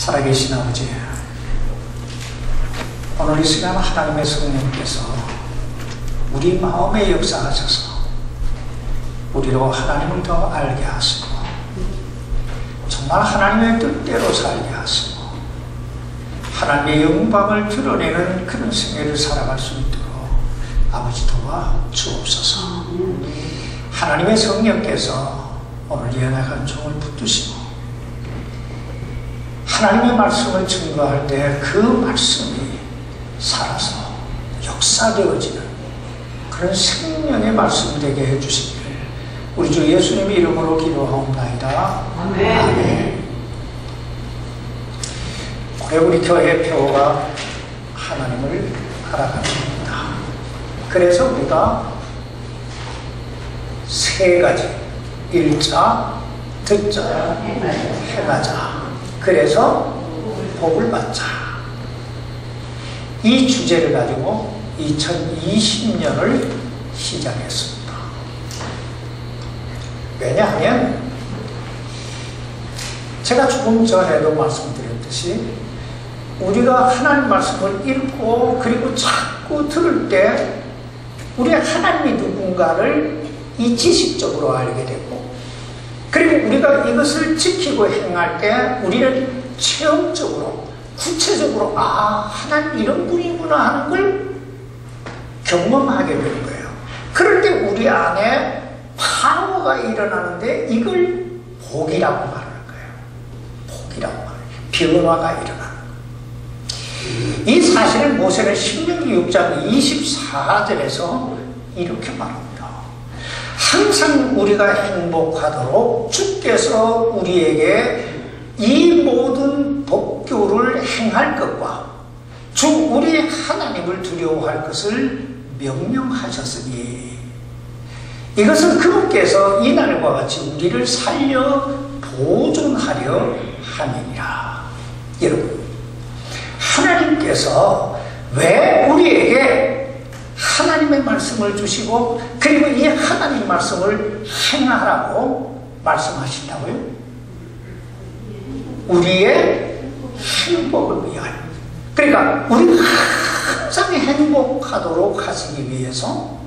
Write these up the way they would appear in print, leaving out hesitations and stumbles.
살아계신 아버지, 오늘 이 시간 하나님의 성령께서 우리 마음에 역사하셔서 우리로 하나님을 더 알게 하시고 정말 하나님의 뜻대로 살게 하시고 하나님의 영광을 드러내는 그런 생애를 살아갈 수 있도록 아버지 도와 주옵소서. 하나님의 성령께서 오늘 연약한 종을 붙드시고 하나님의 말씀을 증거할 때 그 말씀이 살아서 역사되어지는 그런 생명의 말씀이 되게 해주시기를 우리 주 예수님의 이름으로 기도하옵나이다. 아멘. 아멘. 올해 우리 교회 표가 하나님을 알아가는 겁니다. 그래서 우리가 세 가지, 읽자, 듣자, 행하자. 그래서 복을 받자. 이 주제를 가지고 2020년을 시작했습니다. 왜냐하면 제가 조금 전에도 말씀드렸듯이 우리가 하나님 말씀을 읽고 그리고 자꾸 들을 때 우리 하나님이 누군가를 이 지식적으로 알게 되고 그리고 우리가 이것을 지키고 행할 때 우리는 체험적으로 구체적으로 하나님 이런 분이구나 하는 걸 경험하게 되는 거예요. 그럴 때 우리 안에 파워가 일어나는데 이걸 복이라고 말하는 거예요. 복이라고 말해요. 변화가 일어나는 거예요. 이 사실을 모세는 신명기 6장 24절에서 이렇게 말합니다. 항상 우리가 행복하도록 주께서 우리에게 이 모든 법규를 행할 것과 주 우리 하나님을 두려워할 것을 명령하셨으니 이것은 그분께서 이날과 같이 우리를 살려 보존하려 함이니라. 여러분, 하나님께서 왜 우리에게 하나님의 말씀을 주시고 그리고 이 하나님 말씀을 행하라고 말씀하신다고요? 우리의 행복을 위하여. 그러니까 우리가 항상 행복하도록 하시기 위해서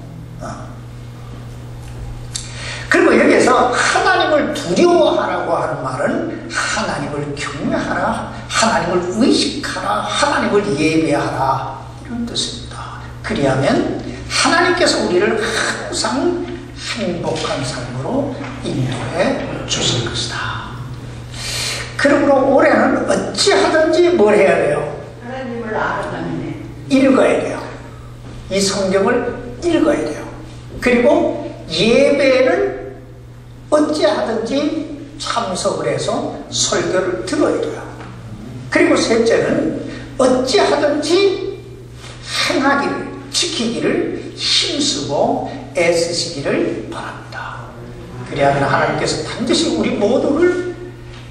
그리고 여기서 하나님을 두려워하라고 하는 말은 하나님을 경외하라, 하나님을 의식하라, 하나님을 예배하라 이런 뜻입니다. 그리하면 하나님께서 우리를 항상 행복한 삶으로 인도해 주실 것이다. 그러므로 올해는 어찌하든지 뭘 해야 돼요? 하나님을 알아가는 읽어야 돼요. 이 성경을 읽어야 돼요. 그리고 예배는 어찌하든지 참석을 해서 설교를 들어야 돼요. 그리고 셋째는 어찌하든지 행하기를, 지키기를 힘쓰고 애쓰시기를 바랍니다. 그래야만 하나님께서 반드시 우리 모두를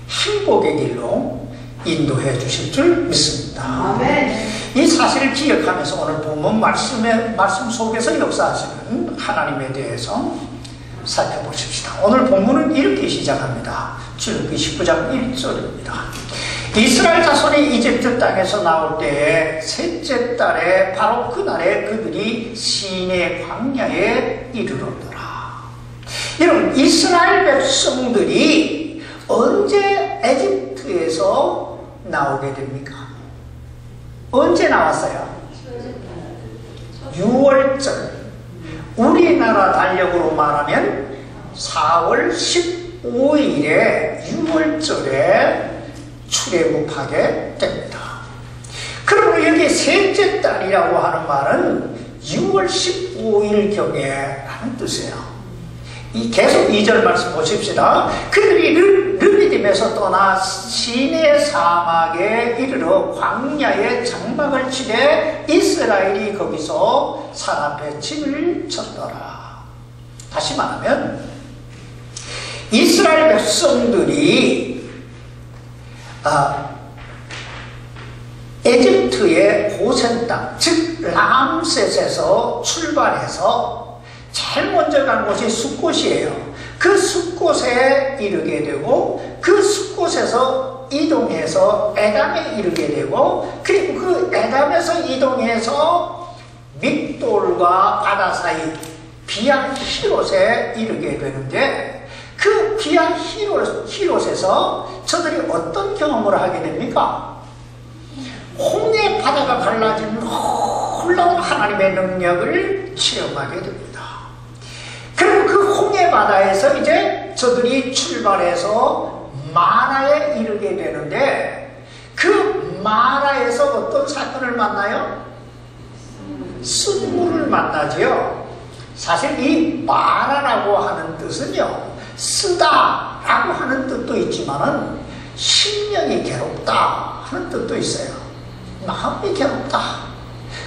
행복의 길로 인도해 주실 줄 믿습니다. 아멘. 이 사실을 기억하면서 오늘 본문 말씀 속에서 역사하시는 하나님에 대해서 살펴보십시다. 오늘 본문은 이렇게 시작합니다. 출애굽기 19장 1절입니다. 이스라엘 자손이 이집트 땅에서 나올 때에 셋째 달에 바로 그날에 그들이 시내 광야에 이르렀더라. 여러분, 이스라엘 백성들이 언제 에집트에서 나오게 됩니까? 언제 나왔어요? 6월절. 우리나라 달력으로 말하면 4월 15일에 6월절에 출애굽하게 됩니다. 그러므로 여기 셋째 달이라고 하는 말은 6월 15일경에 라는 뜻이에요. 계속 2절 말씀 보십시다. 그들이 르비딤에서 떠나 시내 사막에 이르러 광야에 장막을 치되 이스라엘이 거기서 산 앞에 진을 쳤더라. 다시 말하면 이스라엘 백성들이 에집트의 고센 땅, 즉 람셋에서 출발해서 제일 먼저 간 곳이 숫곳이에요. 그 숫곳에 이르게 되고 그 숫곳에서 이동해서 에담에 이르게 되고, 그리고 그 에담에서 이동해서 믹돌과 바다 사이 비아 히롯에 이르게 되는데, 그 비아 히롯에서 저들이 어떤 경험을 하게 됩니까? 홍해 바다가 갈라진 놀라운 하나님의 능력을 체험하게 됩니다. 그리고 그 홍해 바다에서 이제 저들이 출발해서 마라에 이르게 되는데, 그 마라에서 어떤 사건을 만나요? 쓴물을 만나지요. 사실 이 마라라고 하는 뜻은요, 쓰다라고 하는 뜻도 있지만은 심령이 괴롭다 하는 뜻도 있어요. 마음이 괴롭다.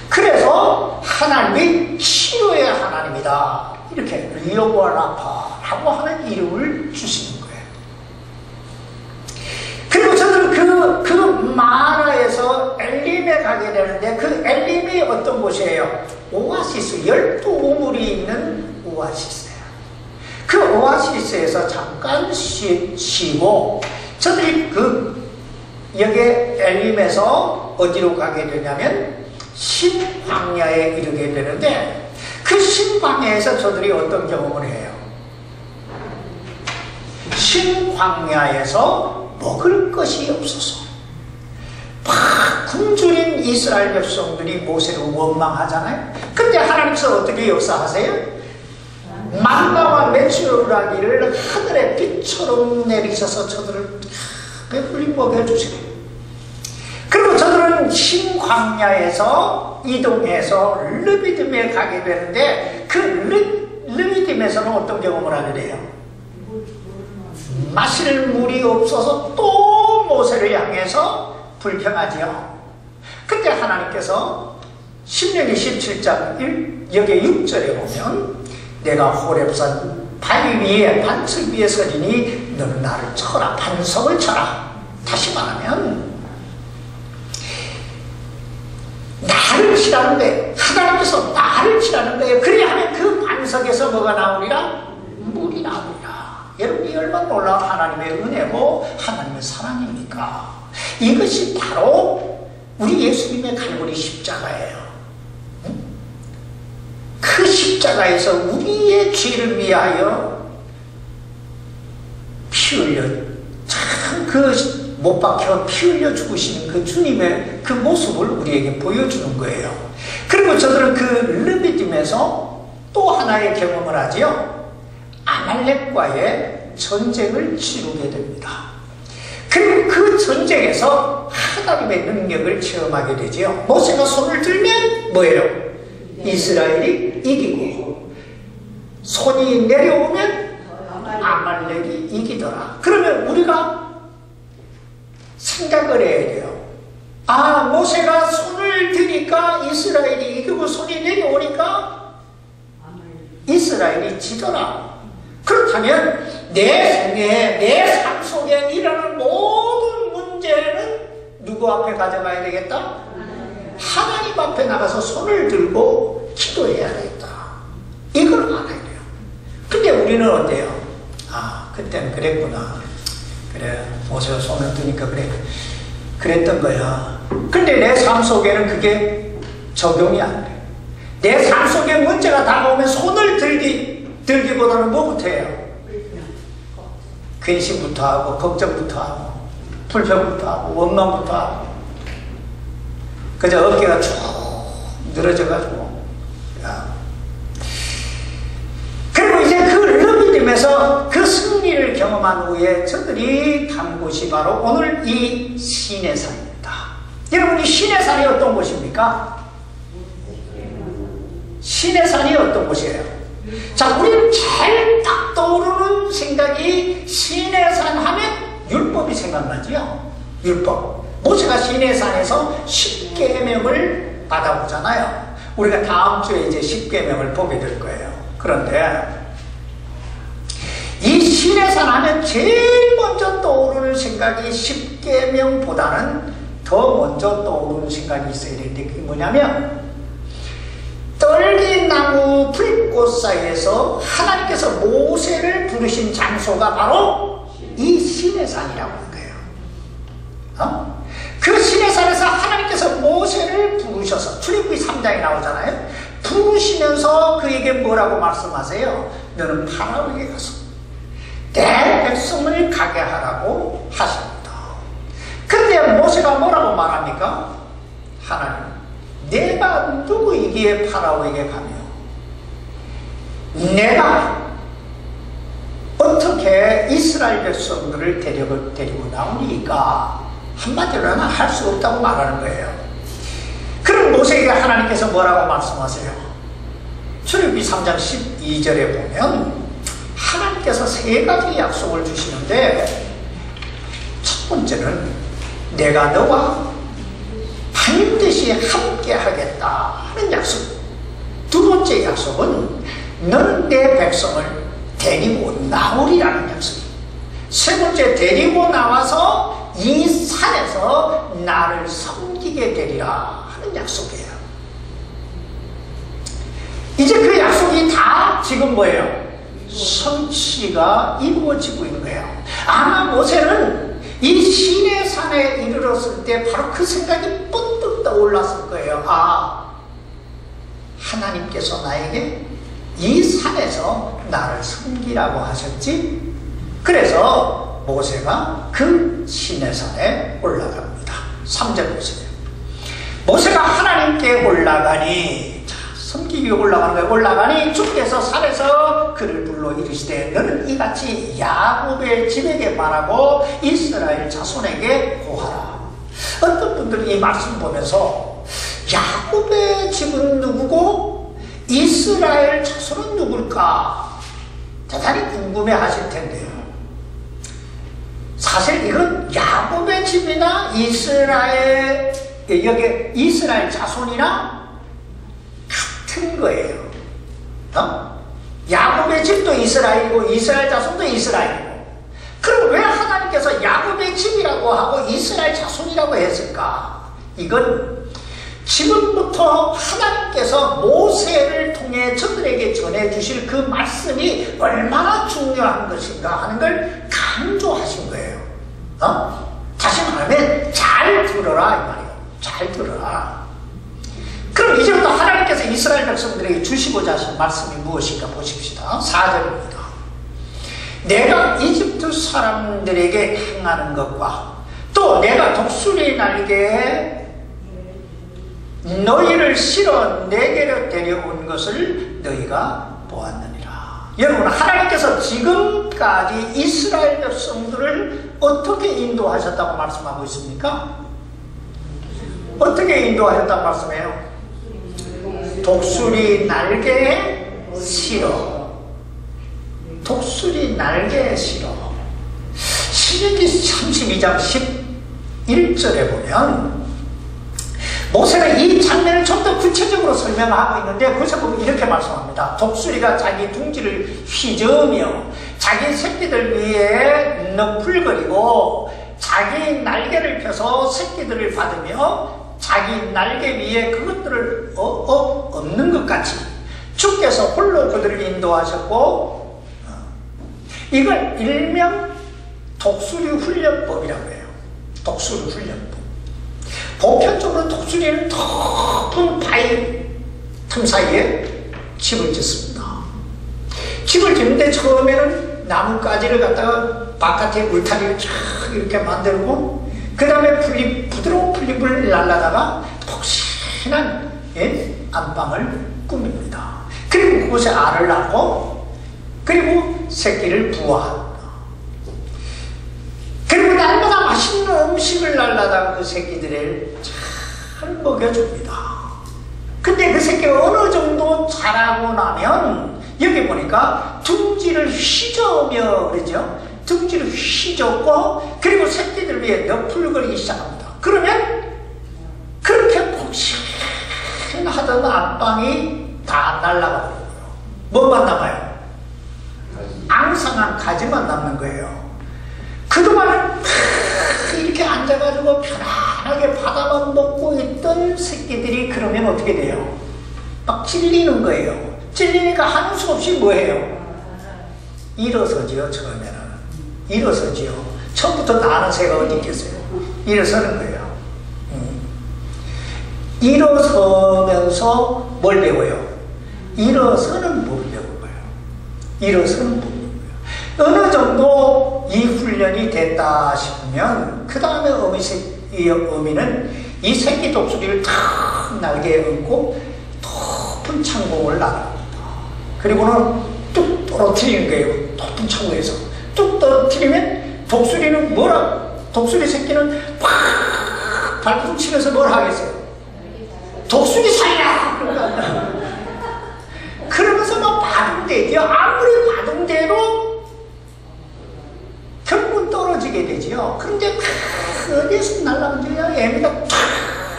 그래서 하나님이 치료의 하나님이다, 이렇게 리오와라파라고 하는 이름을 주시는 거예요. 그리고 저들은 그 마라에서 엘림에 가게 되는데, 그 엘림이 어떤 곳이에요? 오아시스, 12우물이 있는 오아시스예요. 그 오아시스에서 잠깐 쉬고 저들이 여기 엘림에서 어디로 가게 되냐면 신광야에 이르게 되는데, 그 신광야에서 저들이 어떤 경험을 해요? 신광야에서 먹을 것이 없어서 막 굶주린 이스라엘 백성들이 모세를 원망하잖아요. 근데 하나님께서 어떻게 역사하세요? 만나와 메추라기를 하늘의 빛처럼 내리셔서 저들을 배불리 먹여주세요. 그리고 저들은 신광야에서 이동해서 르비딤에 가게 되는데, 그 르비딤에서는 어떤 경험을 하게 돼요? 마실 물이 없어서 또 모세를 향해서 불평하지요. 그때 하나님께서 신명기 17장 여기 6절에 보면, 내가 호렙산 바위 위에 반석 위에 서리니 너는 나를 쳐라, 반석을 쳐라. 다시 말하면 나를 치라는 거예요. 하나님께서 나를 치라는 거예요. 그리하면 그 반석에서 뭐가 나오리라? 물이 나오리라. 여러분이 얼마나 놀라운 하나님의 은혜고 하나님의 사랑입니까? 이것이 바로 우리 예수님의 갈보리 십자가예요. 그 십자가에서 우리의 죄를 위하여 피 흘려, 참 그 못 박혀 피 흘려 죽으시는 그 주님의 그 모습을 우리에게 보여주는 거예요. 그리고 저들은 그 르비딤에서 또 하나의 경험을 하지요. 아말렉과의 전쟁을 치르게 됩니다. 그리고 그 전쟁에서 하나님의 능력을 체험하게 되지요. 모세가 손을 들면 뭐예요? 이스라엘이 이기고, 손이 내려오면 아말렉이 이기더라. 그러면 우리가 생각을 해야 돼요. 아, 모세가 손을 드니까 이스라엘이 이기고 손이 내려오니까 이스라엘이 지더라. 그렇다면 내 생에, 내 삶 속에 일어나는 모든 문제는 누구 앞에 가져가야 되겠다? 하나님 앞에 나가서 손을 들고 기도해야 되겠다. 이걸 알아야 돼요. 근데 우리는 어때요? 아, 그때는 그랬구나. 그래, 모세가 손을 드니까 그랬던 거야. 근데 내 삶 속에는 그게 적용이 안 돼. 내 삶 속에 문제가 다가오면 손을 들기보다는 뭐부터 해요? 근심부터 하고, 걱정부터 하고, 불평부터 하고, 원망부터 하고, 그저 어깨가 쭉 늘어져가지고. 그리고 이제 그 르비딤에서 그 승리를 경험한 후에 저들이 간 곳이 바로 오늘 이 시내산입니다. 여러분, 이 시내산이 어떤 곳입니까? 시내산이 어떤 곳이에요? 자, 우리는 제일 딱 떠오르는 생각이 시내산 하면 율법이 생각나지요. 율법. 모세가 시내산에서 10계명을 받아보잖아요. 우리가 다음 주에 이제 10계명을 보게 될 거예요. 그런데 이 시내산 하면 제일 먼저 떠오르는 생각이 10계명보다는 더 먼저 떠오르는 생각이 있어야 되는데, 그게 뭐냐면 떨기나무 불꽃 사이에서 하나님께서 모세를 부르신 장소가 바로 이 시내산이라고 하는 거예요. 그 시내산에서 하나님께서 모세를 부르셔서 출애굽기 3장에 나오잖아요. 부르시면서 그에게 뭐라고 말씀하세요? 너는 파라오에게 가서 내 백성을 가게 하라고 하십니다. 근데 모세가 뭐라고 말합니까? 하나님, 내가 누구이기에 파라오에게 가며 내가 어떻게 이스라엘 백성들을 데리고 나오니까 한마디로는 할 수 없다고 말하는 거예요. 그럼 모세에게 하나님께서 뭐라고 말씀하세요? 출애굽기 3장 12절에 보면 하나님께서 세 가지 약속을 주시는데, 첫 번째는 내가 너와 반드시 함께 하겠다 하는 약속. 두 번째 약속은 너는 내 백성을 데리고 나오리라는 약속이에요. 세 번째, 데리고 나와서 이 산에서 나를 섬기게 되리라 하는 약속이에요. 이제 그 약속이 다 지금 뭐예요? 성취가 이루어지고 있는 거예요. 아마 모세는 이 시내산에 이르렀을 때 바로 그 생각이 번뜩 떠올랐을 거예요. 하나님께서 나에게 이 산에서 나를 섬기라고 하셨지? 그래서 모세가 그 시내산에 올라갑니다. 3절 보세요. 모세가 하나님께 올라가니, 섬기기 올라가는 거예요. 올라가니 주께서 산에서 그를 불러 이르시되 너는 이같이 야곱의 집에게 말하고 이스라엘 자손에게 고하라. 어떤 분들이 이 말씀 보면서 야곱의 집은 누구고 이스라엘 자손은 누굴까 대단히 궁금해 하실 텐데요. 사실 이건 야곱의 집이나 이스라엘 자손이나 같은 거예요. 야곱의 집도 이스라엘이고 이스라엘 자손도 이스라엘이고, 그럼 왜 하나님께서 야곱의 집이라고 하고 이스라엘 자손이라고 했을까? 이건 지금부터 하나님께서 모세를 통해 저들에게 전해주실 그 말씀이 얼마나 중요한 것인가 하는 걸 강조하신 거예요. 다시 말하면 잘 들어라 이 말이에요. 잘 들어라. 그럼 이제부터 하나님께서 이스라엘 백성들에게 주시고자 하신 말씀이 무엇인가 보십시다. 4절입니다. 내가 이집트 사람들에게 행하는 것과 또 내가 독수리 날개에 너희를 실어 내게로 데려온 것을 너희가 보았느니라. 여러분, 하나님께서 지금까지 이스라엘 백성들을 어떻게 인도하셨다고 말씀하고 있습니까? 어떻게 인도하셨다고 말씀해요? 독수리 날개에 실어. 독수리 날개에 실어. 신명기 32장 11절에 보면 모세가 이 장면을 좀 더 구체적으로 설명하고 있는데, 거기서 보면 이렇게 말씀합니다. 독수리가 자기 둥지를 휘저으며 자기 새끼들 위에 너풀거리고 자기 날개를 펴서 새끼들을 받으며 자기 날개 위에 그것들을 없는 것 같이 주께서 홀로 그들을 인도하셨고, 이걸 일명 독수리 훈련법이라고 해요. 독수리 훈련법. 보편적으로 독수리는 높은 바위 틈 사이에 집을 짓습니다. 집을 짓는데 처음에는 나뭇가지를 갖다가 바깥에 울타리를 쫙 이렇게 만들고, 그 다음에 부드러운 풀잎을 날라다가 폭신한 안방을 꾸밉니다. 그리고 그곳에 알을 낳고, 그리고 새끼를 부화합니다. 그리고 날마다 맛있는 음식을 날라다가 그 새끼들을 잘 먹여줍니다. 근데 그 새끼가 어느 정도 자라고 나면 여기 보니까 둥지를 휘저으며 그러죠. 둥지를 휘젓고 그리고 새끼들 위에 너풀거리기 시작합니다. 그러면 그렇게 폭신하던 안방이 다 날아가는 거예요. 뭐만 남아요? 앙상한 가지만 남는 거예요. 그동안은 이렇게 앉아가지고 편안하게 바다만 먹고 있던 새끼들이 그러면 어떻게 돼요? 막 찔리는 거예요. 찔리니까 하는 수 없이 뭐해요? 일어서지요. 처음에는 일어서지요. 처음부터 나는 새가 어디 있겠어요? 일어서는 거예요. 일어서면서 뭘 배워요? 일어서는 뭘 배운 거예요? 일어서는 뭘 배운 거예요? 어느 정도 이 훈련이 됐다 싶으면 그 다음에 어미는 이 새끼 독수리를 탁 날개에 얹고 높은 창공을 날아갑니다. 그리고는 뚝 떨어뜨리는 거예요. 높은 창공에서 뚝 떨어뜨리면 독수리는 독수리 새끼는 팍 발품 치면서 뭘 하겠어요? 독수리 살려! 그러면서 막 바둥대죠. 아무리 바둥대도 결국은 떨어지게 되지요. 그런데 어디서 날아가면 애미가 탁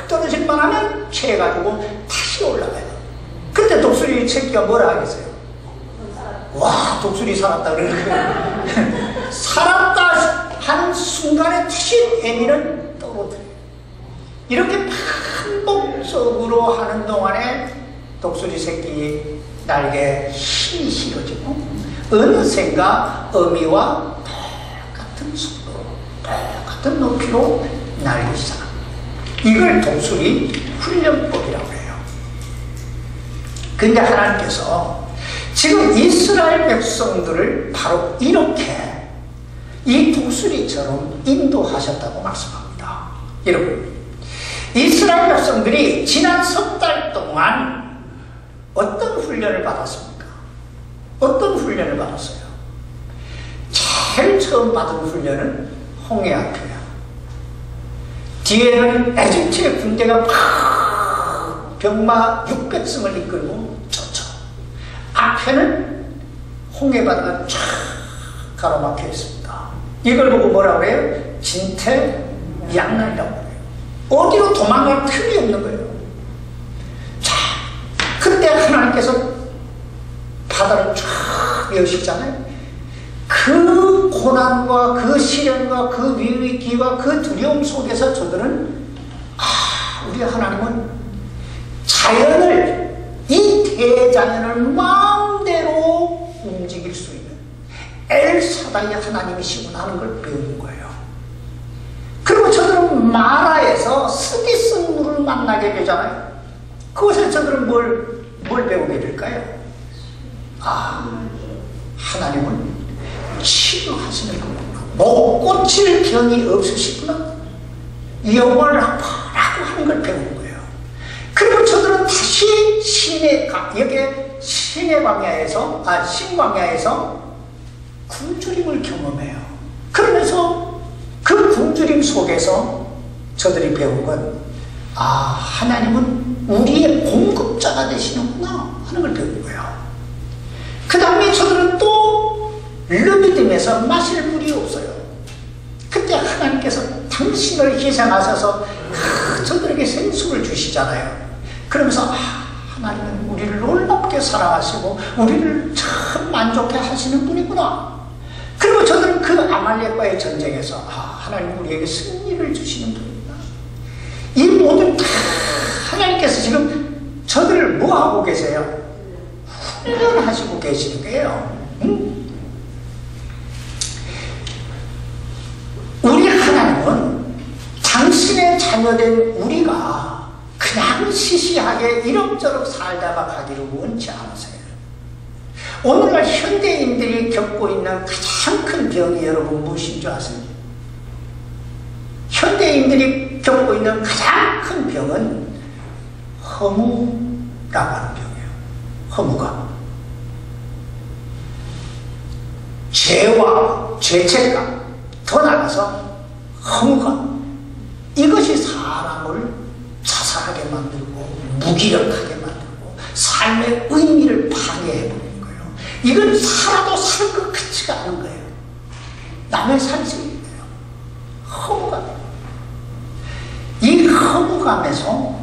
떨어질 만하면 채가지고 다시 올라가요. 그때 독수리 새끼가 뭐라 하겠어요? 와, 독수리 살았다 그러는 거예요. 살았다 하는 순간에 다시 애미는 떨어져요. 이렇게 반복적으로 하는 동안에 독수리 새끼 날개에 힘이 실어지고 어느샌가 어미와 똑같은 속도로 똑같은 높이로 날기 시작합니다. 이걸 독수리 훈련법이라고 해요. 그런데 하나님께서 지금 이스라엘 백성들을 바로 이렇게 이 독수리처럼 인도하셨다고 말씀합니다. 여러분, 이스라엘 백성들이 지난 석 달 동안 어떤 훈련을 받았습니까? 어떤 훈련을 받았어요? 제일 처음 받은 훈련은 홍해 앞이에요. 뒤에는 에집트의 군대가 막 병마 600승을 이끌고 쳤죠. 앞에는 홍해바다가 쫙 가로막혀 있습니다. 이걸 보고 뭐라고 해요? 진퇴양난이라고 해요. 어디로 도망갈 틈이 없는 거예요. 자, 그때 하나님께서 바다를 쫙 여시잖아요. 그 고난과 그 시련과 그 위기와 그 두려움 속에서 저들은 우리 하나님은 자연을, 이 대자연을 마음대로 움직일 수 있는 엘사다이 하나님이시구나 하는 걸 배우는 거예요. 그리고 저들은 마라에서 습기 쓴 물을 만나게 되잖아요. 그것에 저들은 뭘 배우게 될까요? 하나님은 치료하시는 거구나. 못 고칠 병이 없으시구나. 영원을 아파라고 하는 걸 배우는 거예요. 그리고 저들은 다시 신광야에서 굶주림을 경험해요. 그러면서 그 굶주림 속에서 저들이 배운 건 하나님은 우리의 공급자가 되시는구나 하는 걸 배운 거예요. 그 다음에 저들은 또 르비딤에서 마실 물이 없어요. 그때 하나님께서 당신을 희생하셔서 저들에게 생수를 주시잖아요. 그러면서 하나님은 우리를 놀랍게 사랑하시고 우리를 참 만족해 하시는 분이구나. 그리고 저들은 그 아말렉과의 전쟁에서 하나님 우리에게 승리를 주시는 분이구나. 이 모든 다 하나님께서 지금 저들을 뭐하고 계세요? 훈련하시고 계시는 거예요. 우리 하나님은 당신의 자녀된 우리가 그냥 시시하게 이럭저럭 살다가 가기를 원치 않으세요. 오늘날 현대인들이 겪고 있는 가장 큰 병이 여러분 무엇인 줄 아세요? 현대인들이 겪고 있는 가장 큰 병은 허무라고 하는 병이에요. 허무감. 죄와 죄책감, 더 나아가서 허무감. 이것이 사람을 자살하게 만들고 무기력하게 만들고 삶의 의미를 방해해버리는 거예요. 이건 살아도 살 것 같지가 않은 거예요. 남의 삶속인 거예요. 허무감. 이 허무감에서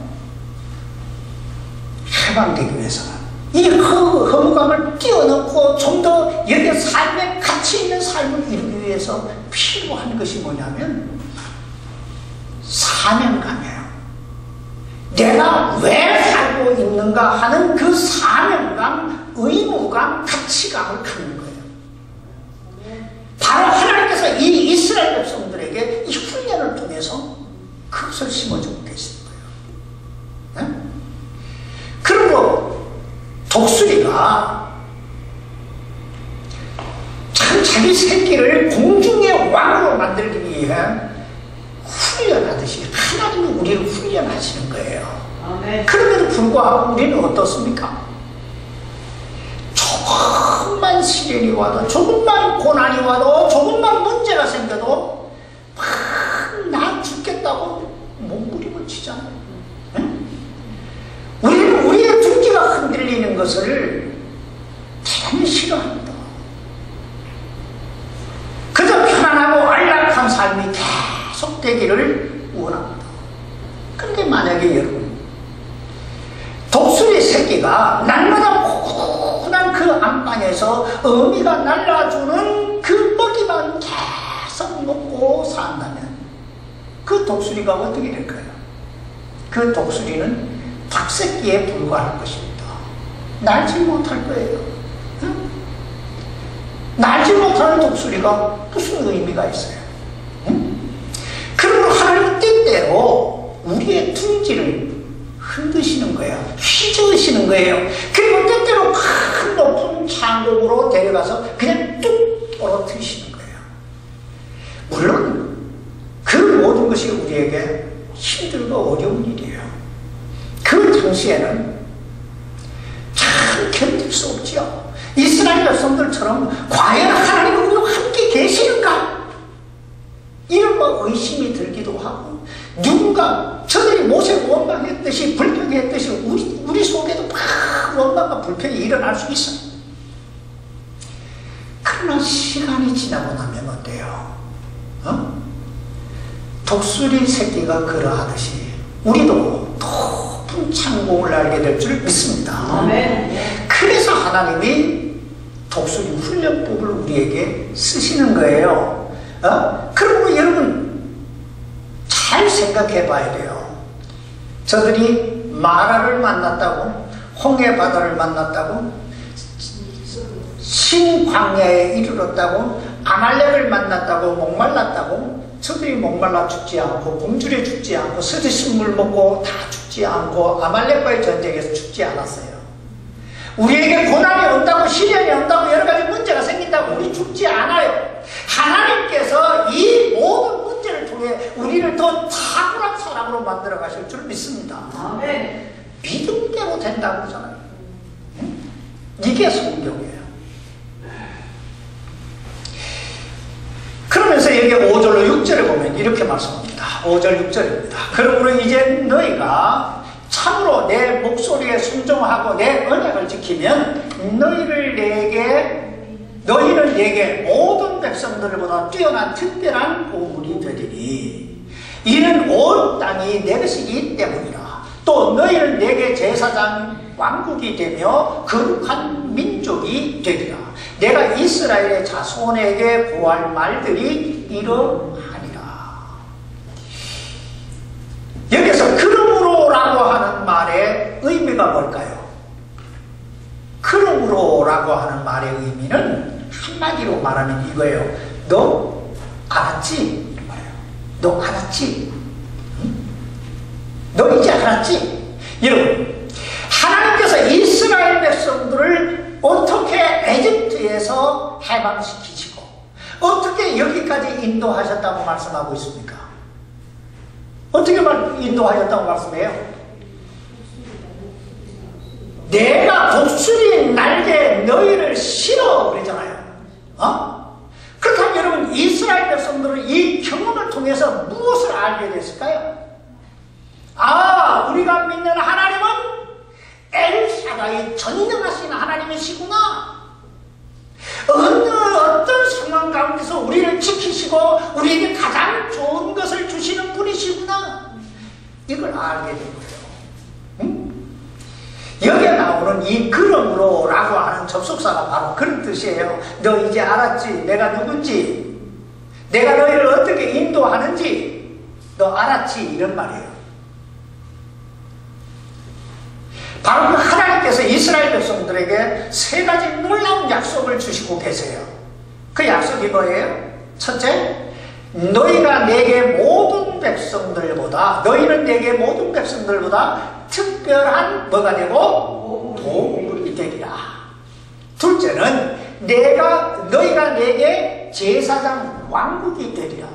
해방되기 위해서는 이 허무감을 뛰어넘고 좀 더 여기에 삶에 가치 있는 삶을 이루기 위해서 필요한 것이 뭐냐면 사명감이에요. 내가 왜 살고 있는가 하는 그 사명감, 의무감, 가치감을 갖는 거예요. 바로 하나님께서 이 이스라엘 백성들에게 이 훈련을 통해서 그것을 심어주고 계시는 거예요. 네? 그리고 독수리가 참 자기 새끼를 공중의 왕으로 만들기 위해 훈련하듯이 하나님이 우리를 훈련하시는 거예요. 그럼에도 불구하고 우리는 어떻습니까? 조금만 시련이 와도, 조금만 고난이 와도, 조금만 문제가 생겨도 나 죽겠다고 몸부림치잖아요. 응? 우리는 우리의 둥지가 흔들리는 것을 대단히 싫어합니다. 그저 편안하고 안락한 삶이 계속되기를 원합니다. 그런데 만약에 여러분, 독수리 새끼가 날마다 포근한 그 안방에서 어미가 날라주는 그 먹이만 계속 먹고 산다면 그 독수리가 어떻게 될까요? 그 독수리는 닭새끼에 불과할 것입니다. 날지 못할 거예요. 응? 날지 못하는 독수리가 무슨 의미가 있어요? 응? 그러므로 하나님 때때로 우리의 둥지를 흔드시는 거예요. 휘저으시는 거예요. 그리고 때때로 큰 높은 창고로 데려가서 그냥 뚝 떨어뜨리시는 거예요. 물론 그 모든 것이 우리에게 힘들고 어려운 일이에요. 그 당시에는 참 견딜 수 없지요. 이스라엘 백성들처럼 과연 하나님은 우리와 함께 계시는가? 이런 의심이 들기도 하고, 누군가 저들이 모세를 원망했듯이 불평했듯이 우리 속에도 막 원망과 불평이 일어날 수 있어요. 그러나 시간이 지나고 나면 어때요? 독수리 새끼가 그러하듯이 우리도 높은 창공을 알게 될 줄 믿습니다. 아멘. 그래서 하나님이 독수리 훈련법을 우리에게 쓰시는 거예요. 그러므로 여러분 잘 생각해 봐야 돼요. 저들이 마라를 만났다고, 홍해 바다를 만났다고, 신광야에 이르렀다고, 아말렉을 만났다고, 목말랐다고, 저들이 목말라 죽지 않고, 굶주려 죽지 않고, 쏟으신 물 먹고 다 죽지 않고, 아말렉과의 전쟁에서 죽지 않았어요. 우리에게 고난이 온다고, 시련이 온다고, 여러 가지 문제가 생긴다고 우리 죽지 않아요. 하나님께서 이 모든 문제를 통해 우리를 더 탁월한 사람으로 만들어 가실 줄 믿습니다. 아멘. 믿음대로 된다고 그러잖아요. 이게 성경이에요. 그러면서 여기 5절로 6절에 보면 이렇게 말씀합니다. 5절 6절입니다. 그러므로 이제 너희가 참으로 내 목소리에 순종하고 내 언약을 지키면 너희는 내게 모든 백성들보다 뛰어난 특별한 보물이 되리니 이는 온 땅이 내 것이기 때문이라. 또 너희는 내게 제사장 왕국이 되며 거룩한 민족이 되리라. 내가 이스라엘의 자손에게 보할 말들이 이러하니라. 여기서 그러므로라고 하는 말의 의미가 뭘까요? 그러므로라고 하는 말의 의미는 한마디로 말하면 이거예요. 너 알았지? 이런 말이에요. 너 알았지? 응? 너 이제 알았지? 여러분, 하나님께서 이스라엘 백성들을 어떻게 에집트에서 해방시키시고 어떻게 여기까지 인도하셨다고 말씀하고 있습니까? 어떻게 인도하셨다고 말씀해요? 내가 독수리 날개에 너희를 실어 그러잖아요. 그렇다면 여러분, 이스라엘 백성들은 이 경험을 통해서 무엇을 알게 됐을까요? 우리가 믿는 하나님은 엘샤다이 전능하신 하나님이시구나. 어떤 상황 가운데서 우리를 지키시고 우리에게 가장 좋은 것을 주시는 분이시구나. 이걸 알게 된 거예요. 응? 여기에 나오는 이 그러므로 라고 하는 접속사가 바로 그런 뜻이에요. 너 이제 알았지? 내가 누군지, 내가 너희를 어떻게 인도하는지 너 알았지? 이런 말이에요. 바로 그 하나님께서 이스라엘 백성들에게 세 가지 놀라운 약속을 주시고 계세요. 그 약속이 뭐예요? 첫째, 너희가 내게 모든 백성들보다 너희는 내게 모든 백성들보다 특별한 뭐가 되고 보물이 되리라. 둘째는 너희가 내게 제사장 왕국이 되리라.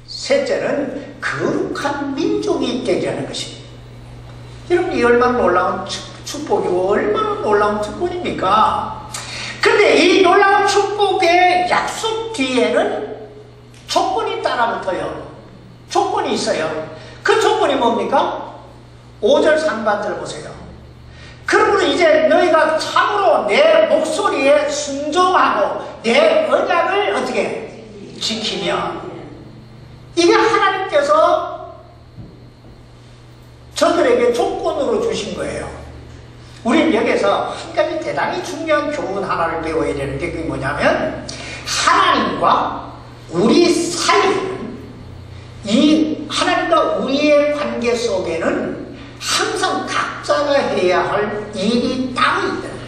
셋째는 거룩한 민족이 되리라는 것입니다. 여러분, 이 얼마나 놀라운 축복이고 얼마나 놀라운 특권입니까? 근데 이 놀라운 축복의 약속 뒤에는 조건이 따라붙어요. 조건이 있어요. 그 조건이 뭡니까? 5절 상반절 보세요. 그러므로 이제 너희가 참으로 내 목소리에 순종하고 내 언약을 어떻게 지키며, 이게 하나님께서 저들에게 조건으로 주신 거예요. 우리는 여기서 한 가지 대단히 중요한 교훈 하나를 배워야 되는 게 그게 뭐냐면, 하나님과 우리 사이에는, 이 하나님과 우리의 관계 속에는 항상 각자가 해야 할 일이 따로 있다는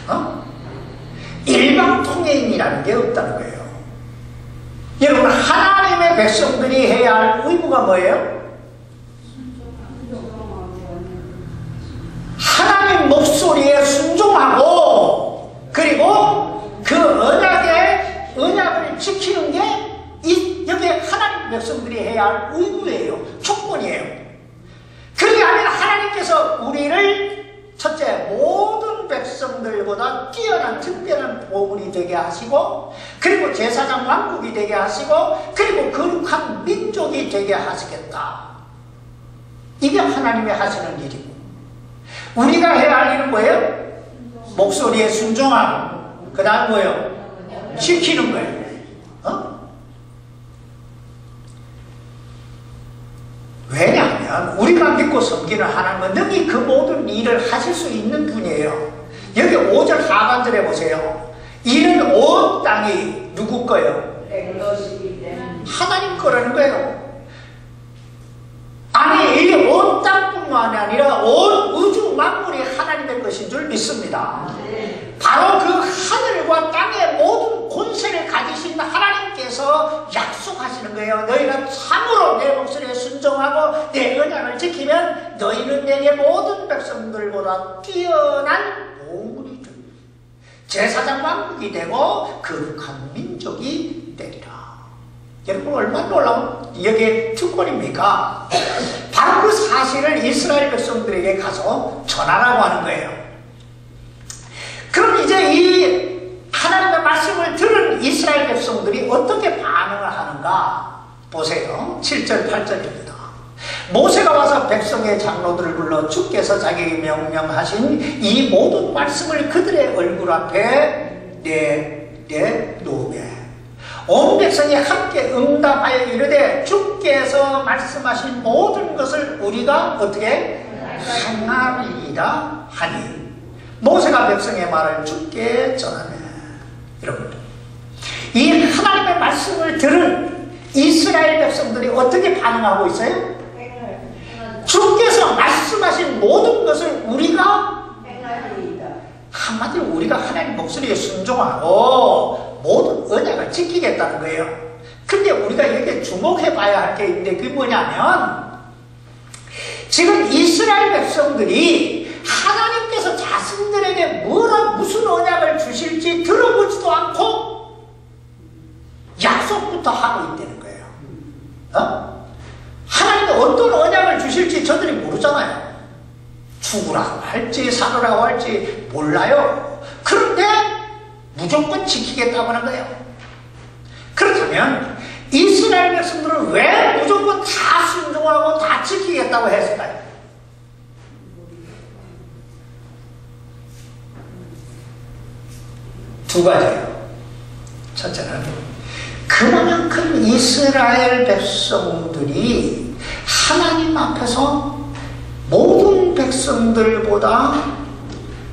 거예요. 일방통행이라는 게 없다는 거예요. 여러분, 하나님의 백성들이 해야 할 의무가 뭐예요? 하나님 목소리에 순종하고, 그리고 그 언약을 지키는 게 여기 하나님 백성들이 해야 할 의무예요. 조건이에요. 그게 아니라 하나님께서 우리를 첫째, 모든 백성들보다 뛰어난 특별한 보물이 되게 하시고, 그리고 제사장 왕국이 되게 하시고, 그리고 거룩한 민족이 되게 하시겠다. 이게 하나님이 하시는 일이고, 우리가 해야 할 일은 뭐예요? 목소리에 순종하고, 그 다음 뭐예요? 지키는 거예요. 왜냐하면 우리가 믿고 섬기는 하나님은 능히 그 모든 일을 하실 수 있는 분이에요. 여기 5절 하반절에 보세요. 이는 온 땅이 누구 거예요? 하나님 거라는 거예요. 아니, 이 온 땅뿐만 아니라 온 우주 만물이 하나님의 것인 줄 믿습니다. 바로 그 하늘과 땅의 모든 권세를 가지신 하나님께서 약속하시는 거예요. 너희가 참으로 내 목소리에 순종하고 내 언약을 지키면 너희는 내게 모든 백성들보다 뛰어난 보물이 되리라. 제사장 왕국이 되고 거룩한 민족이 되리라. 여러분, 얼마나 놀라운 여기에 특권입니까? 바로 그 사실을 이스라엘 백성들에게 가서 전하라고 하는 거예요. 그럼 이제 이 하나님의 말씀을 들은 이스라엘 백성들이 어떻게 반응을 하는가 보세요. 7절 8절입니다. 모세가 와서 백성의 장로들을 불러 주께서 자기에게 명령하신 이 모든 말씀을 그들의 얼굴 앞에 내놓으며 온 백성이 함께 응답하여 이르되 주께서 말씀하신 모든 것을 우리가 어떻게 행하리이다 하니, 모세가 백성의 말을 주께 전하네. 여러분, 이 하나님의 말씀을 들은 이스라엘 백성들이 어떻게 반응하고 있어요? 주께서 말씀하신 모든 것을 우리가 행하리이다. 한마디로 우리가 하나님 목소리에 순종하고 모든 언약을 지키겠다는 거예요. 근데 우리가 여기에 주목해 봐야 할 게 있는데, 그게 뭐냐면, 지금 이스라엘 백성들이 하나님께서 자신들에게 무슨 언약을 주실지 들어보지도 않고 약속부터 하고 있다는 거예요. 하나님이 어떤 언약을 주실지 저들이 모르잖아요. 죽으라고 할지 살으라고 할지 몰라요. 그런데 무조건 지키겠다고 하는 거예요. 그렇다면 이스라엘 백성들은 왜 무조건 다 순종하고 다 지키겠다고 했을까요? 두 가지예요. 첫째는 그만큼 이스라엘 백성들이 하나님 앞에서 모든 백성들보다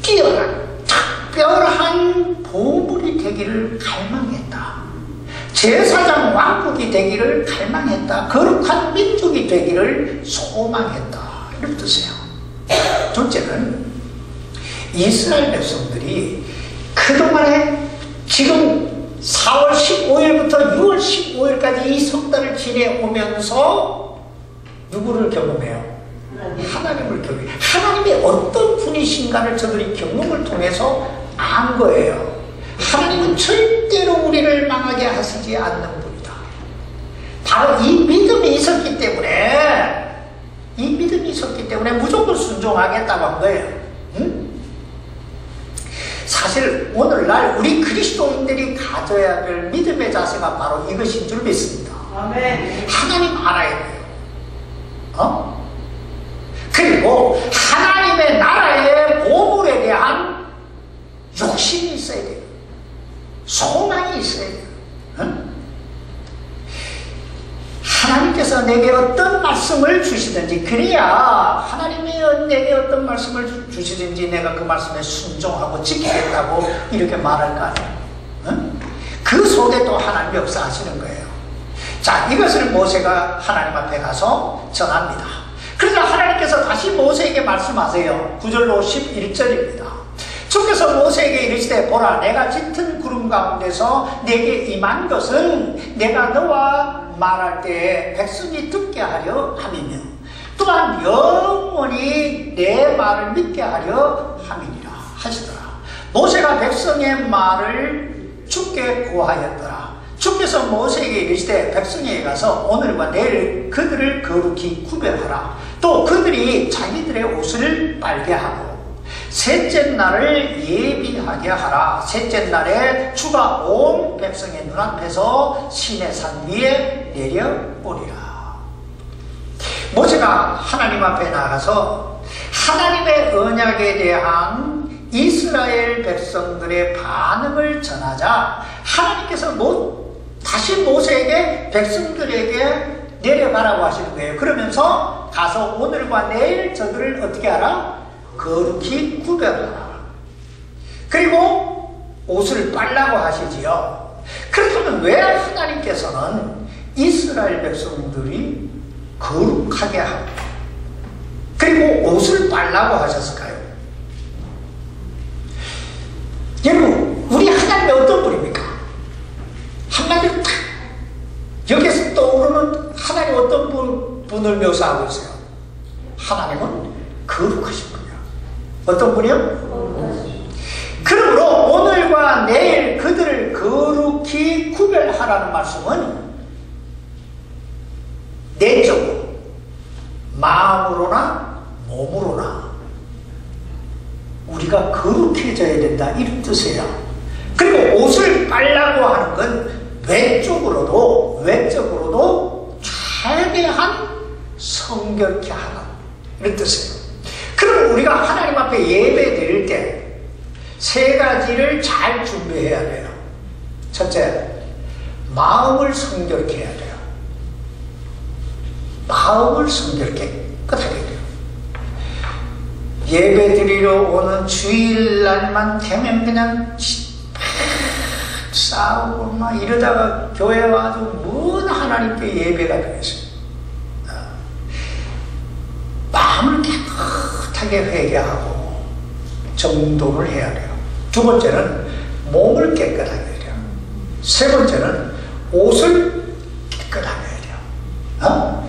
뛰어난 특별한 보물이 되기를 갈망했다. 제사장 왕국이 되기를 갈망했다. 거룩한 민족이 되기를 소망했다. 이런 뜻이에요. 둘째는 이스라엘 백성들이 그동안에 지금 4월 15일부터 6월 15일까지 이 석 달을 지내오면서 누구를 경험해요? 하나님을 경험해요. 하나님이 어떤 분이신가를 저들이 경험을 통해서 안 거예요. 하나님은 절대로 우리를 망하게 하시지 않는 분이다. 바로 이 믿음이 있었기 때문에 무조건 순종하겠다고 한 거예요. 응? 사실 오늘날 우리 그리스도인들이 가져야 될 믿음의 자세가 바로 이것인 줄 믿습니다. 아멘. 하나님 알아야 돼요. 그리고 하나님의 나라의 보물에 대한 욕심이 있어야 돼요. 소망이 있어야 돼요. 하나님께서 내게 어떤 말씀을 주시든지, 그래야 하나님이 내게 어떤 말씀을 주시든지 내가 그 말씀에 순종하고 지키겠다고 이렇게 말할 거 아니에요. 그 속에 또 하나님 역사하시는 거예요. 자, 이것을 모세가 하나님 앞에 가서 전합니다. 그러자 하나님께서 다시 모세에게 말씀하세요. 9절로 11절입니다. 주께서 모세에게 이르시되 보라, 내가 짙은 구름 가운데서 내게 임한 것은 내가 너와 말할 때에 백성이 듣게 하려 함이며 또한 영원히 내 말을 믿게 하려 함이니라 하시더라. 모세가 백성의 말을 주께 고하였더라. 주께서 모세에게 이르시되 백성에게 가서 오늘과 내일 그들을 거룩히 구별하라. 또 그들이 자기들의 옷을 빨게 하고 셋째 날을 예비하게 하라. 셋째 날에 주가 온 백성의 눈앞에서 시내산 위에 내려오리라. 모세가 하나님 앞에 나가서 하나님의 언약에 대한 이스라엘 백성들의 반응을 전하자 하나님께서 다시 모세에게 백성들에게 내려가라고 하시는 거예요. 그러면서 가서 오늘과 내일 저들을 어떻게 하라? 거룩히 구별하라. 그리고 옷을 빨라고 하시지요. 그렇다면 왜 하나님께서는 이스라엘 백성들이 거룩하게 하고 그리고 옷을 빨라고 하셨을까요? 여러분, 우리 하나님이 어떤 분입니까? 한마디로 딱 여기서 떠오르는 하나님 어떤 분을 묘사하고 있어요? 하나님은 거룩하신 분이야. 어떤 분이요? 그러므로 오늘과 내일 그들을 거룩히 구별하라는 말씀은 내적으로, 마음으로나 몸으로나 우리가 거룩해져야 된다, 이런 뜻이에요. 그리고 옷을 빨라고 하는 건 외적으로도 외적으로도 최대한 성결케 하라, 이런 뜻이에요. 그럼 우리가 하나님 앞에 예배 드릴 때 세 가지를 잘 준비해야 돼요. 첫째, 마음을 성결케 해야 돼요. 마음을 성결케 깨끗하게 돼요. 예배 드리러 오는 주일날만 되면 그냥 싸우고 막 이러다가 교회 와서 뭔 하나님께 예배가 되겠어요. 마음을 깨끗하게 회개하고 정돈을 해야 돼요. 두 번째는 몸을 깨끗하게 해야 돼요. 세 번째는 옷을 깨끗하게 해야 돼요.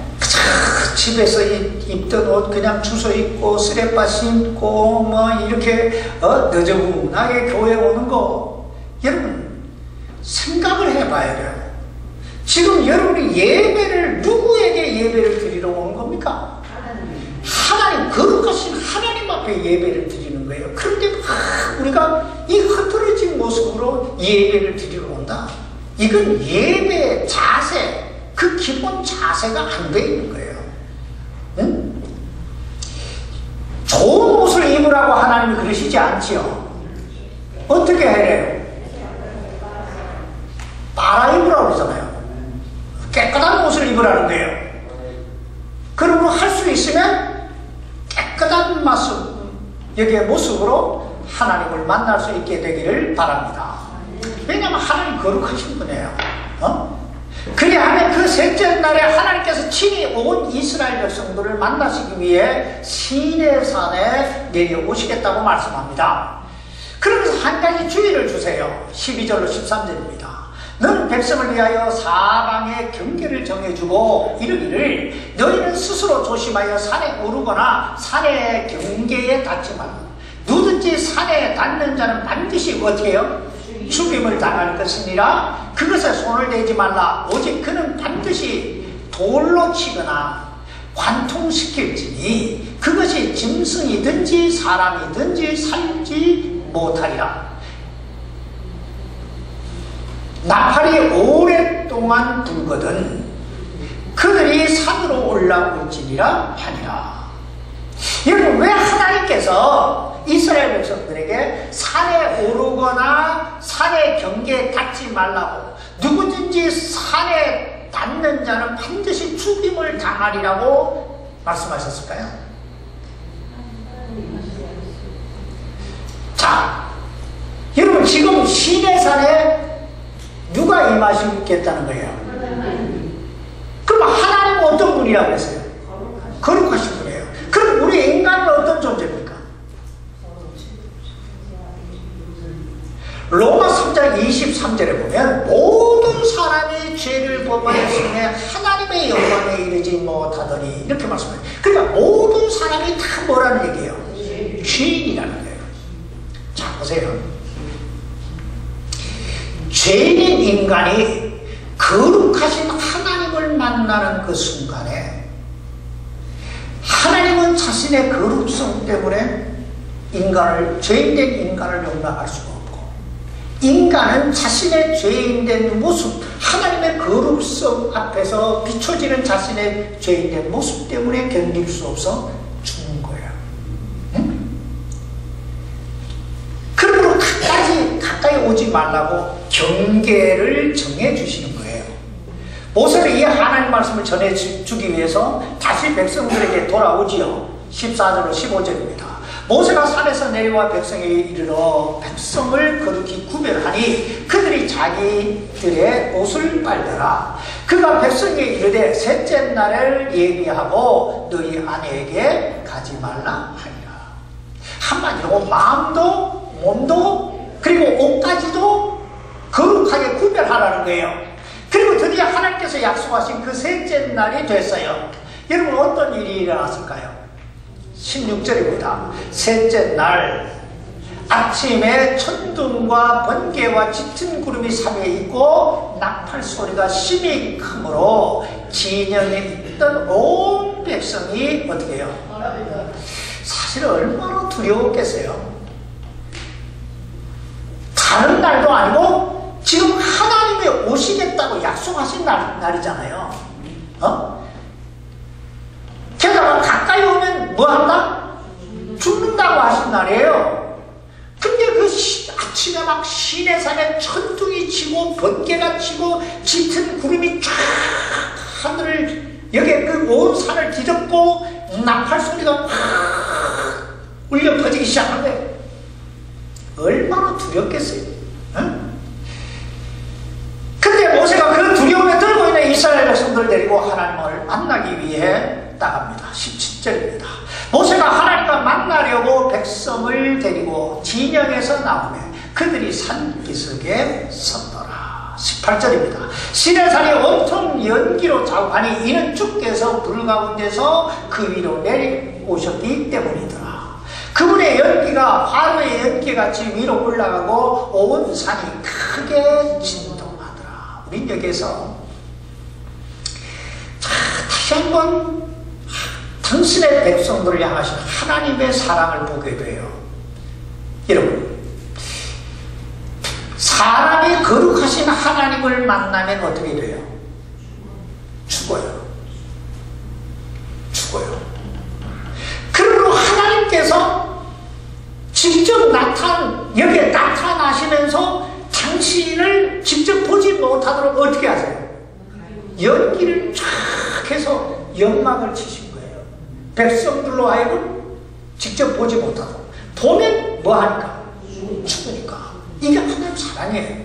집에서 입던 옷 그냥 주워 입고 쓰레빠 신고 뭐 이렇게 너저분하게 교회 오는 거, 여러분 생각을 해봐야 돼요. 지금 여러분이 예배를 누구에게 예배를 드리러 오는 겁니까? 하나님, 거룩하신 하나님 앞에 예배를 드리는 거예요. 그런데 우리가 이 흐트러진 모습으로 예배를 드리러 온다. 이건 예배의 자세, 그 기본 자세가 안 돼 있는 거예요. 응? 좋은 옷을 입으라고 하나님이 그러시지 않지요. 어떻게 해야 빨아 입으라고 그러잖아요. 깨끗한 옷을 입으라는 거예요. 그러므로 할 수 있으면 깨끗한 여기의 모습으로 하나님을 만날 수 있게 되기를 바랍니다. 왜냐하면 하나님 거룩하신 분이에요. 그리하면 그 셋째 날에 하나님께서 친히 온 이스라엘 백성들을 만나시기 위해 시내산에 내려오시겠다고 말씀합니다. 그러면서 한 가지 주의를 주세요. 12절로 13절입니다. 너는 백성을 위하여 사방의 경계를 정해주고 이르기를 너희는 스스로 조심하여 산에 오르거나 산의 경계에 닿지 말라. 누든지 산에 닿는 자는 반드시 어떻게 해요? 죽임을 당할 것이니라. 그것에 손을 대지 말라. 오직 그는 반드시 돌로 치거나 관통시킬지니 그것이 짐승이든지 사람이든지 살지 못하리라. 나팔이 오랫동안 불거든 그들이 산으로 올라올지니라 하니라. 여러분, 왜 하나님께서 이스라엘 백성들에게 산에 오르거나 산의 경계에 닿지 말라고, 누구든지 산에 닿는 자는 반드시 죽임을 당하리라고 말씀하셨을까요? 자, 여러분, 지금 시내산에 누가 임하시겠다는 거예요? 그럼 하나님은 어떤 분이라고 했어요? 거룩하신 분이에요. 그럼 우리 인간은 어떤 존재입니까? 로마 3장 23절에 보면 모든 사람이 죄를 범하였으며 하나님의 영광에 이르지 못하더니 이렇게 말씀해요. 그러니까 모든 사람이 다 뭐라는 얘기예요? 죄인이라는 거예요. 자, 보세요. 죄인인 인간이 거룩하신 하나님을 만나는 그 순간에 하나님은 자신의 거룩성 때문에 죄인된 인간을 용납할 수가 없고, 인간은 자신의 죄인된 모습, 하나님의 거룩성 앞에서 비춰지는 자신의 죄인된 모습 때문에 견딜 수 없어 죽는 거예요. 응? 그러므로 가까이 오지 말라고 경계를 정해 주시는 거예요. 모세는 이 하나님 말씀을 전해주기 위해서 다시 백성들에게 돌아오지요. 14절로 15절입니다. 모세가 산에서 내려와 백성에 이르러 백성을 거룩히 구별하니 그들이 자기들의 옷을 빨더라. 그가 백성에게 이르되 셋째 날을 예비하고 너희 아내에게 가지 말라 하니라. 한마디로 마음도 몸도 그리고 옷까지도 거룩하게 구별하라는 거예요. 그리고 드디어 하나님께서 약속하신 그 셋째 날이 됐어요. 여러분, 어떤 일이 일어났을까요? 16절입니다. 셋째 날 아침에 천둥과 번개와 짙은 구름이 삼에 있고 나팔 소리가 심히 크므로 진영에 있던 온 백성이 어떻게 해요? 사실 얼마나 두려웠겠어요. 다른 날도 아니고 지금 하나님이 오시겠다고 약속하신 날이잖아요. 게다가 가까이 오면 뭐 한다? 죽는다고 하신 날이에요. 근데 그 아침에 막 시내산에 천둥이 치고 번개가 치고 짙은 구름이 쫙 하늘을 여기에 그 온 산을 뒤덮고 나팔 소리가 확 울려 퍼지기 시작한 거예요. 얼마나 두렵겠어요. 응? 근데 모세가 그 두려움에 떨고 있는 이스라엘 백성들을 데리고 하나님을 만나기 위해 나갑니다. 17절입니다. 모세가 하나님과 만나려고 백성을 데리고 진영에서 나오며 그들이 산기슭에 섰더라. 18절입니다. 시내산이 온통 연기로 자욱하니 이는 주께서 불 가운데서 그 위로 내려오셨기 때문이더라. 그분의 연기가 화로의 연기같이 위로 올라가고 온 산이 크게 진동하더라. 우린 여기에서 다시 한번 당신의 백성들을 향하신 하나님의 사랑을 보게 돼요. 여러분, 사람이 거룩하신 하나님을 만나면 어떻게 돼요? 죽어요. 그러므로 하나님께서 직접 여기에 나타나시면서 당신을 직접 보지 못하도록 어떻게 하세요? 연기를 쫙 해서 연막을 치신 거예요. 백성들로 하여금 직접 보지 못하고, 보면 뭐 하니까? 죽으니까. 이게 하나님 사랑이에요.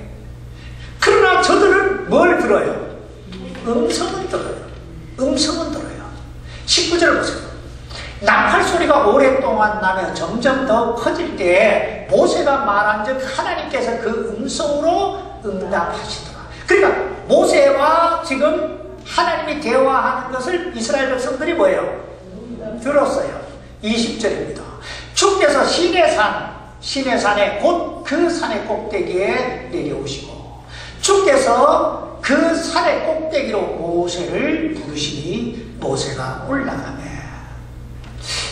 그러나 저들은 뭘 들어요? 음성은 들어요. 19절을 보세요. 나팔 소리가 오랫동안 나며 점점 더 커질 때에 모세가 말한 즉 하나님께서 그 음성으로 응답하시더라. 그러니까 모세와 지금 하나님이 대화하는 것을 이스라엘 백성들이 뭐예요? 들었어요. 20절입니다. 주께서 시내산에 곧 그 산의 꼭대기에 내려오시고 주께서 그 산의 꼭대기로 모세를 부르시니 모세가 올라가네.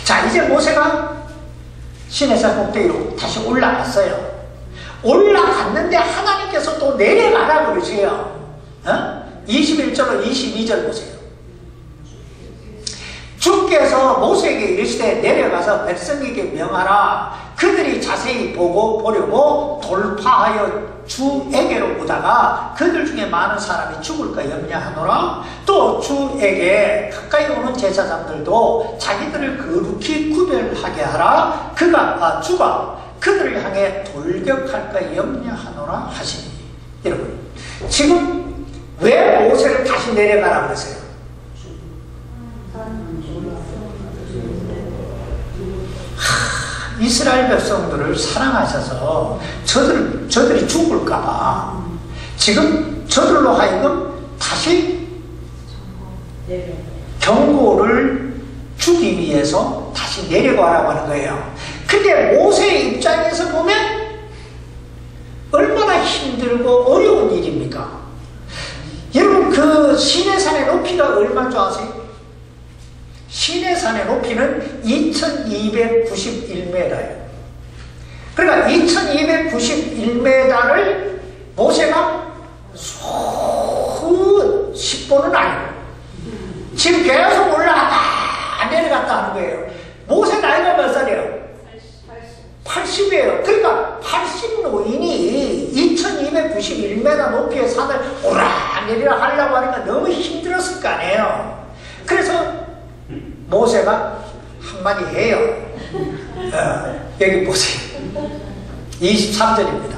자, 이제 모세가 시내산 꼭대기로 다시 올라갔어요. 올라갔는데 하나님께서 또 내려가라 그러세요. 21절로 22절 보세요. 주께서 모세에게 이르시되 내려가서 백성에게 명하라. 그들이 자세히 보려고 돌파하여 주에게로 오다가 그들 중에 많은 사람이 죽을까 염려하노라. 또 주에게 가까이 오는 제사장들도 자기들을 거룩히 구별하게 하라. 주가 그들을 향해 돌격할까 염려하노라 하시니. 여러분, 지금 왜 모세를 다시 내려가라 그러세요? 이스라엘 백성들을 사랑하셔서 저들이 죽을까봐 지금 저들로 하여금 다시 경고를 주기 위해서 다시 내려가라고 하는 거예요. 근데 모세의 입장에서 보면 얼마나 힘들고 어려운 일입니까? 여러분, 그 시내산의 높이가 얼마인 줄 아세요? 시내산의 높이는 2291m예요. 그러니까 2291m를 모세가 수십 번은 아니고 지금 계속 올라갔다 내려갔다 하는 거예요. 모세 나이가 몇 살이에요? 80이에요. 그러니까 80노인이 2291m 높이의 산을 오락내리락 하려고 하니까 너무 힘들었을 거 아니에요. 그래서 모세가 한마디 해요. 여기 보세요. 23절입니다.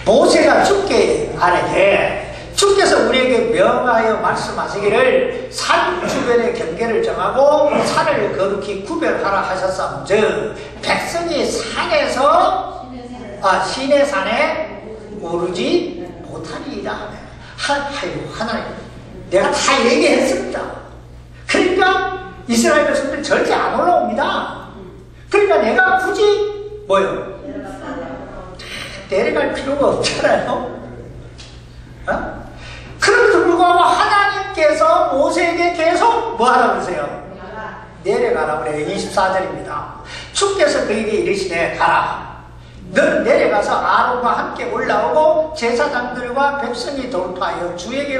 모세가 주께 아뢰되 주께서 우리에게 명하여 말씀하시기를 산 주변의 경계를 정하고 산을 거룩히 구별하라 하셨사온즉 백성이 시내산에 오르지 못하리이다 하네. 하나님, 내가 다 얘기했습니다. 그러니까 이스라엘 백성들 절대 안 올라옵니다. 그러니까 내가 굳이 뭐요? 내려갈 필요가 없잖아요. 그럼에도 불구하고 하나님께서 모세에게 계속 뭐 하라고 그러세요? 내려가라고 그래요. 24절입니다. 주께서 그에게 이르시되 가라. 너는 내려가서 아론과 함께 올라오고 제사장들과 백성이 돌파하여 주에게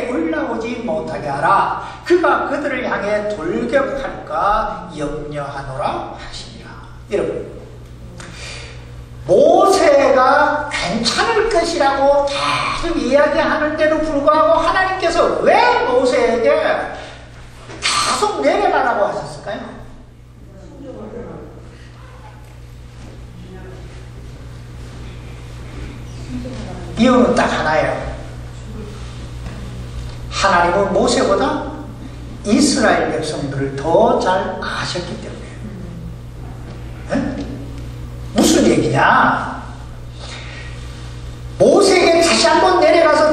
올라오지 못하게 하라. 그가 그들을 향해 돌격할까 염려하노라 하시니라. 여러분, 모세가 괜찮을 것이라고 계속 이야기하는데도 불구하고 하나님께서 왜 모세에게 계속 내려가라고 하셨을까요? 이유는 딱 하나예요. 하나님은 모세보다 이스라엘 백성들을 더 잘 아셨기 때문에. 네? 무슨 얘기냐? 모세에게 다시 한번 내려가서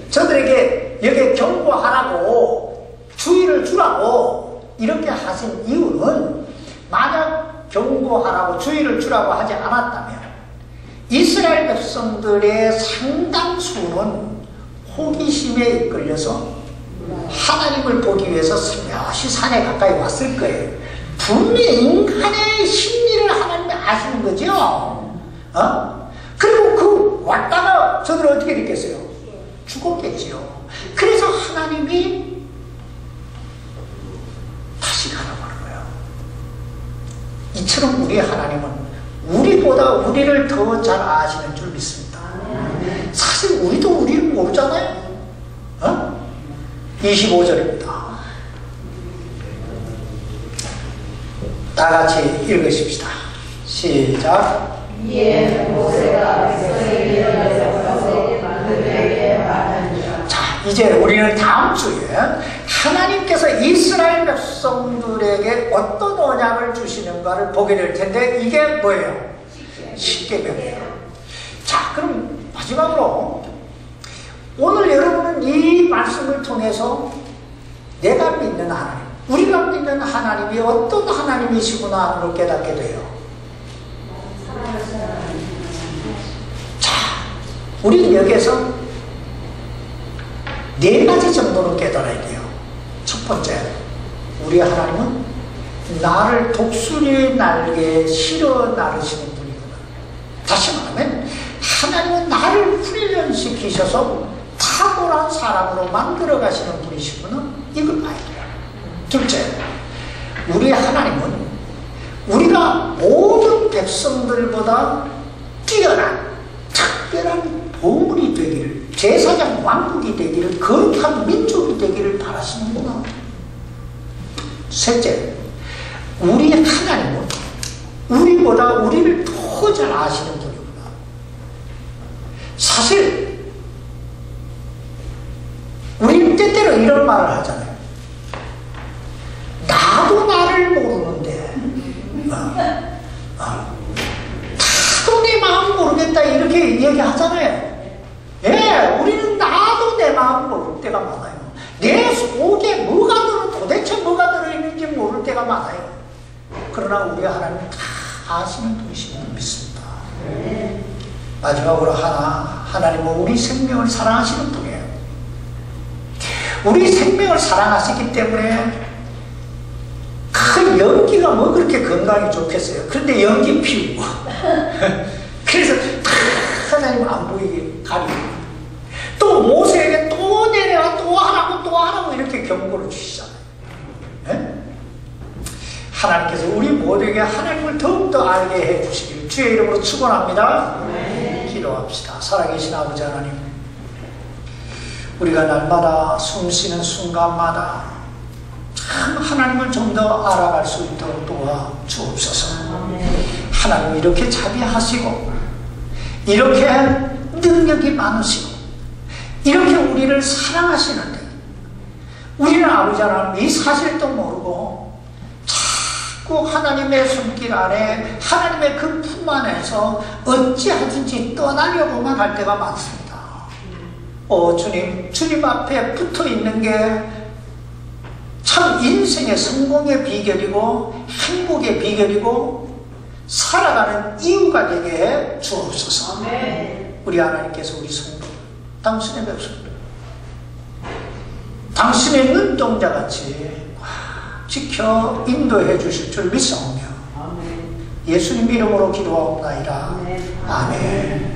저들에게 여기에 경고하라고 주의를 주라고 이렇게 하신 이유는, 만약 경고하라고 주의를 주라고 하지 않았다면 이스라엘 백성들의 상당수는 호기심에 이끌려서 하나님을 보기 위해서 살며시 산에 가까이 왔을 거예요. 분명히 인간의 심리를 하나님이 아시는 거죠. 그리고 그 왔다가 저들은 어떻게 됐겠어요? 죽었겠지요. 그래서 하나님이 다시 가라고 하는 거예요. 이처럼 우리 하나님은 우리보다 우리를 더 잘 아시는 줄 믿습니다. 사실 우리도 우리를 모르잖아요. 25절입니다. 다 같이 읽으십시다. 시작. 자, 이제 우리는 다음 주에 하나님께서 이스라엘 백성들에게 어떤 언약을 주시는가를 보게 될 텐데, 이게 뭐예요? 십계명이에요. 자, 그럼 마지막으로 오늘 여러분은 이 말씀을 통해서 내가 믿는 하나님, 우리가 믿는 하나님이 어떤 하나님이시구나 하는 걸 깨닫게 돼요. 자, 우리는 여기에서 네 가지 정도는 깨달아야 돼요. 첫 번째, 우리 하나님은 나를 독수리의 날개에 실어 나르시는 분이구나. 다시 말하면 하나님은 나를 훈련시키셔서 탁월한 사람으로 만들어 가시는 분이시구나. 이걸 봐야 돼요. 둘째, 우리 하나님은 우리가 모든 백성들보다 뛰어난 특별한 보물이 되기를, 제사장 왕국이 되기를, 거룩한 민족이 되기를 바라시는구나. 셋째, 우리 하나님은 우리보다 우리를 더 잘 아시는 분이구나. 사실 우리는 때때로 이런 말을 하잖아요. 나도 나를 모르는데 나도 내 마음 모르겠다 이렇게 얘기하잖아요. 예, 우리는 나도 내 마음 모를 때가 많아요. 내 속에 뭐가 도대체 뭐가 들어있는지 모를 때가 많아요. 그러나 우리 하나님은 다 아시는 분이신 줄 믿습니다. 마지막으로 하나님은 우리 생명을 사랑하시는 분이에요. 우리 생명을 사랑하시기 때문에 그 연기가 뭐 그렇게 건강에 좋겠어요. 그런데 연기 피우고 그래서 하나님 안 보이게 가리고 또 모세에게 또 내려와 또 하라고 이렇게 경고를 주시잖아요. 네? 하나님께서 우리 모두에게 하나님을 더욱더 알게 해주시길 주의 이름으로 축원합니다. 기도합시다. 살아계신 아버지 하나님, 우리가 날마다 숨쉬는 순간마다 참 하나님을 좀 더 알아갈 수 있도록 도와주옵소서. 하나님 이렇게 자비하시고 이렇게 능력이 많으시고 이렇게 우리를 사랑하시는데 우리는 아버지 하나님 이 사실도 모르고 자꾸 하나님의 손길 아래 하나님의 그 품 안에서 어찌하든지 떠나려고만 할 때가 많습니다. 주님 앞에 붙어 있는 게 참 인생의 성공의 비결이고 행복의 비결이고 살아가는 이유가 되게 해 주옵소서. 우리 하나님께서 우리 성도, 당신의 백성들, 당신의 눈동자같이 지켜 인도해 주실 줄 믿사오며 예수님 이름으로 기도하옵나이다. 아멘.